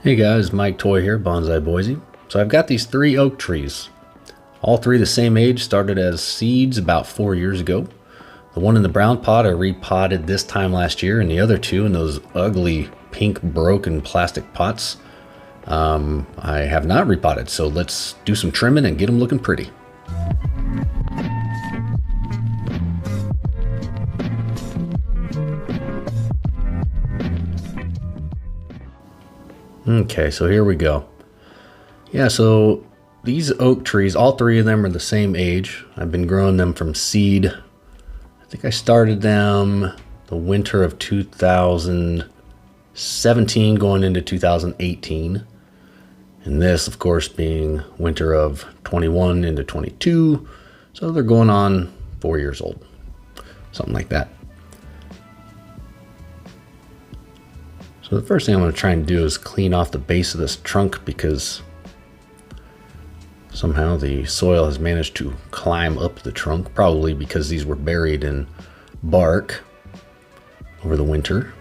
Hey guys, Mike Toy here, Bonsai Boise. So I've got these 3 oak trees. All 3 the same age, started as seeds about 4 years ago. The one in the brown pot I repotted this time last year, and the other 2 in those ugly pink broken plastic pots I have not repotted. So let's do some trimming and get them looking pretty. Okay, so here we go. Yeah, so these oak trees, all 3 of them are the same age. I've been growing them from seed. I think I started them the winter of 2017 going into 2018. And this, of course, being winter of 21 into 22. So they're going on 4 years old, something like that. So the first thing I'm going to try and do is clean off the base of this trunk because somehow the soil has managed to climb up the trunk, probably because these were buried in bark over the winter.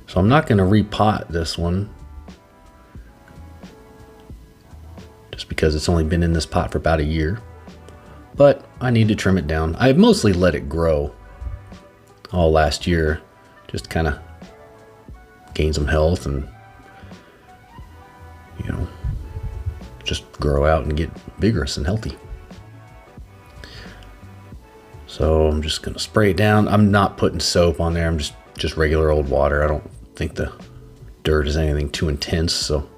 So I'm not going to repot this one just because it's only been in this pot for about a year, but I need to trim it down. I've mostly let it grow all last year, just kind of gain some health and, you know, just grow out and get vigorous and healthy. So I'm just going to spray it down. I'm not putting soap on there. I'm just regular old water. I don't think the dirt is anything too intense. So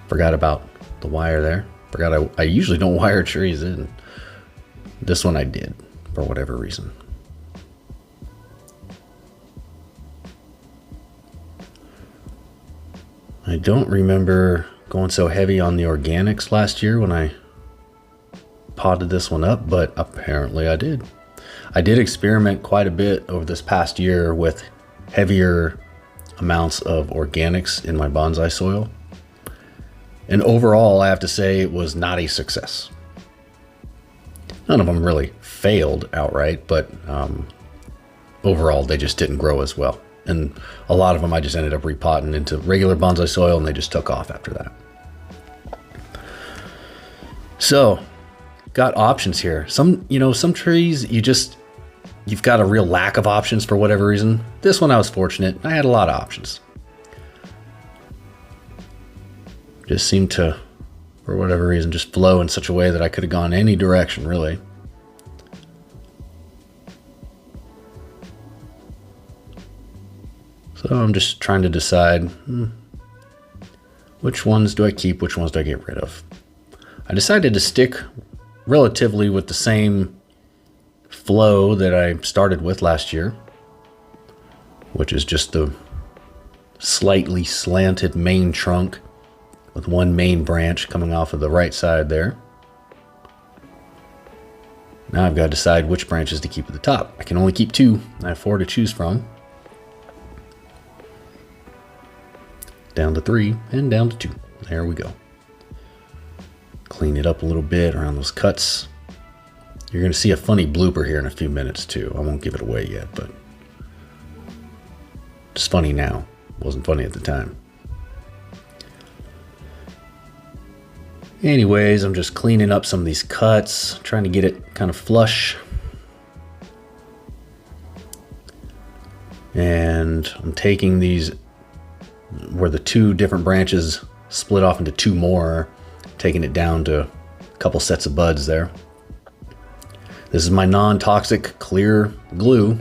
forgot about the wire there. Forgot I usually don't wire trees in. This one I did for whatever reason. I don't remember going so heavy on the organics last year when I potted this one up, but apparently I did. I did experiment quite a bit over this past year with heavier amounts of organics in my bonsai soil. And overall, I have to say it was not a success. None of them really failed outright, but overall they just didn't grow as well. And a lot of them I just ended up repotting into regular bonsai soil and they just took off after that. So, got options here. Some trees you've got a real lack of options for whatever reason. This one I was fortunate. I had a lot of options. Just seemed to, for whatever reason, just flow in such a way that I could have gone any direction, really. So I'm just trying to decide which ones do I keep, which ones do I get rid of. I decided to stick relatively with the same flow that I started with last year, which is just the slightly slanted main trunk with one main branch coming off of the right side there. Now I've got to decide which branches to keep at the top. I can only keep 2. I have 4 to choose from. Down to 3 and down to 2. There we go. Clean it up a little bit around those cuts. You're going to see a funny blooper here in a few minutes too. I won't give it away yet, but it's funny now. It wasn't funny at the time. Anyways, I'm just cleaning up some of these cuts, trying to get it kind of flush. And I'm taking these where the 2 different branches split off into 2 more, taking it down to a couple sets of buds there. This is my non-toxic clear glue.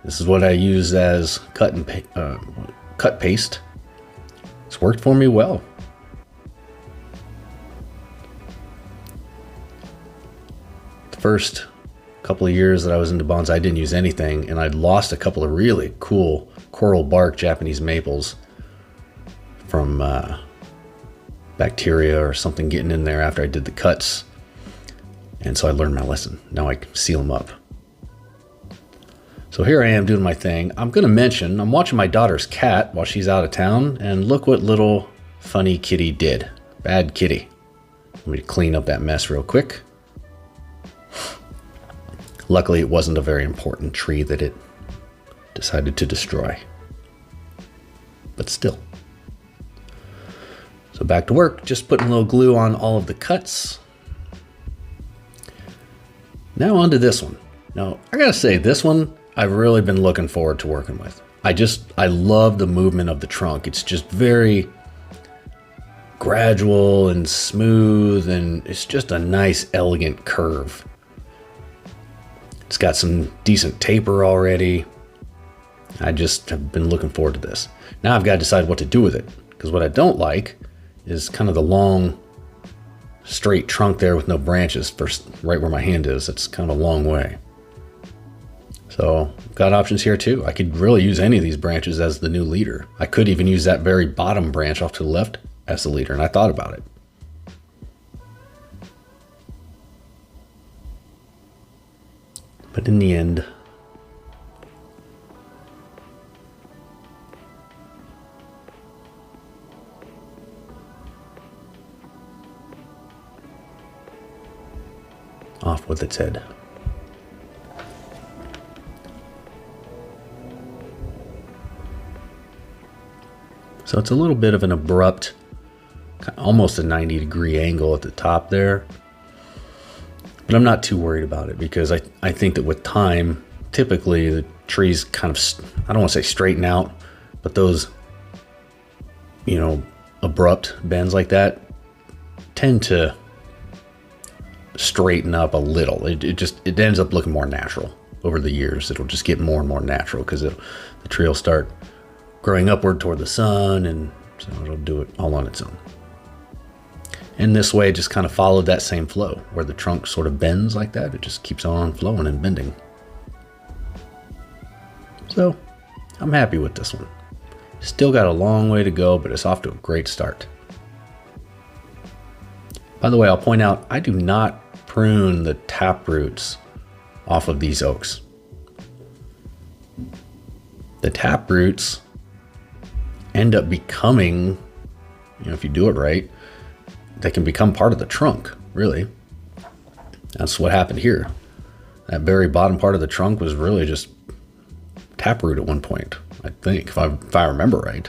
This is what I use as cut paste. It's worked for me well. The first couple of years that I was into bonsai, I didn't use anything, and I'd lost a couple of really cool coral bark Japanese maples from bacteria or something getting in there after I did the cuts. And so I learned my lesson. Now I can seal them up. So here I am doing my thing. I'm going to mention, I'm watching my daughter's cat while she's out of town, and look what little funny kitty did. Bad kitty. Let me clean up that mess real quick. Luckily, it wasn't a very important tree that it decided to destroy. But still. So back to work, just putting a little glue on all of the cuts. Now onto this one. Now, I gotta say, this one I've really been looking forward to working with. I love the movement of the trunk. It's just very gradual and smooth, and it's just a nice, elegant curve. It's got some decent taper already. I just have been looking forward to this. Now I've got to decide what to do with it, because what I don't like is kind of the long, straight trunk there with no branches right where my hand is. It's kind of a long way. So I've got options here too. I could really use any of these branches as the new leader. I could even use that very bottom branch off to the left as the leader, and I thought about it. But in the end, off with its head. So it's a little bit of an abrupt, almost a 90-degree angle at the top there. But I'm not too worried about it, because I think that with time, typically the trees kind of, I don't want to say straighten out, but those, abrupt bends like that tend to straighten up a little. It ends up looking more natural over the years. It'll just get more and more natural, because the tree will start growing upward toward the sun, and so it'll do it all on its own. And this way, just kind of followed that same flow, where the trunk sort of bends like that. It just keeps on flowing and bending. So I'm happy with this one. Still got a long way to go, but it's off to a great start. By the way, I'll point out, I do not prune the tap roots off of these oaks. The tap roots end up becoming, if you do it right, they can become part of the trunk, really. That's what happened here. That very bottom part of the trunk was really just taproot at one point, I think, if I remember right.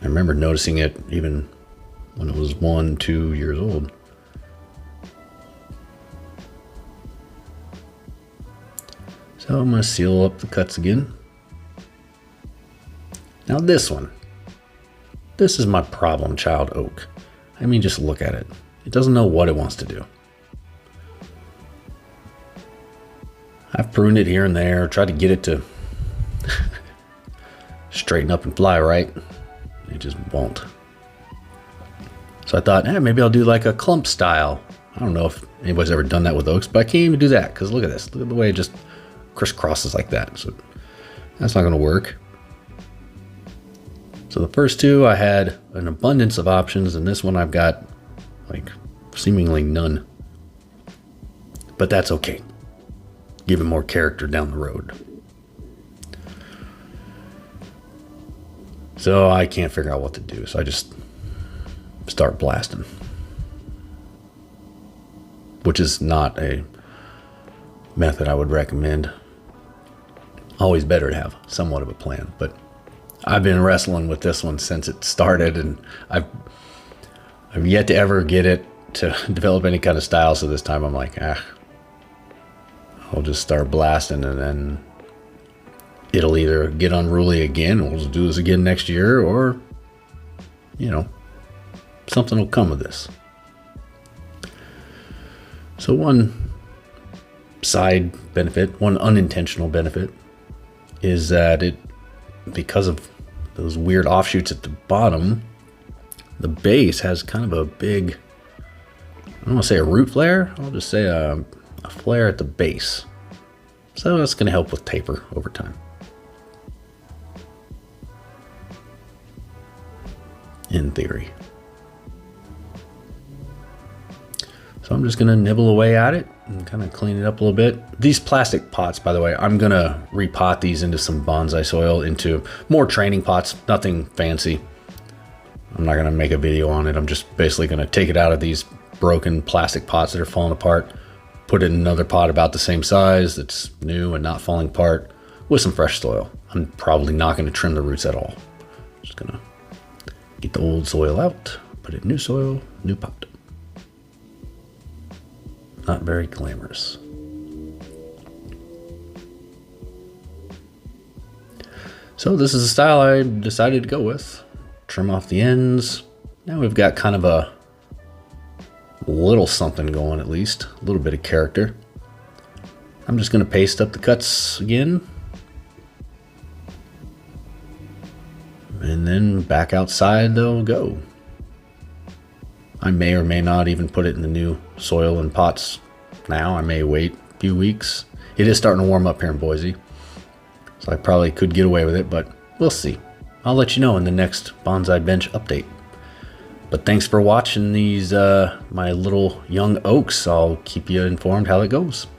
I remember noticing it even when it was 1-2 years old. So I'm going to seal up the cuts again. Now this one. This is my problem child oak. I mean, just look at it. It doesn't know what it wants to do. I've pruned it here and there, tried to get it to straighten up and fly right. It just won't. So I thought, maybe I'll do like a clump style. I don't know if anybody's ever done that with oaks, but I can't even do that, because look at this. Look at the way it just crisscrosses like that. So that's not going to work. So the first two, I had an abundance of options, and this one I've got like seemingly none. But that's okay. Give it more character down the road. So I can't figure out what to do, so I just start blasting. Which is not a method I would recommend. Always better to have somewhat of a plan, but I've been wrestling with this one since it started, and I've yet to ever get it to develop any kind of style. So this time I'm like, I'll just start blasting, and then it'll either get unruly again, and we'll do this again next year, or, something will come of this. So one side benefit, one unintentional benefit, is that because of those weird offshoots at the bottom, the base has kind of a big, I don't want to say a root flare, I'll just say a flare at the base. So that's going to help with taper over time. In theory. So I'm just going to nibble away at it and kind of clean it up a little bit. These plastic pots, by the way, I'm going to repot these into some bonsai soil, into more training pots, nothing fancy. I'm not going to make a video on it. I'm just basically going to take it out of these broken plastic pots that are falling apart, put it in another pot about the same size that's new and not falling apart with some fresh soil. I'm probably not going to trim the roots at all. Just going to get the old soil out, put it in new soil, new pot. Not very glamorous. So this is the style I decided to go with. Trim off the ends. Now we've got kind of a little something going, at least. A little bit of character. I'm just going to paste up the cuts again. And then back outside they'll go. I may or may not even put it in the new soil and pots now. I may wait a few weeks. It is starting to warm up here in Boise, so I probably could get away with it, but we'll see. I'll let you know in the next bonsai bench update. But thanks for watching these my little young oaks. I'll keep you informed how it goes.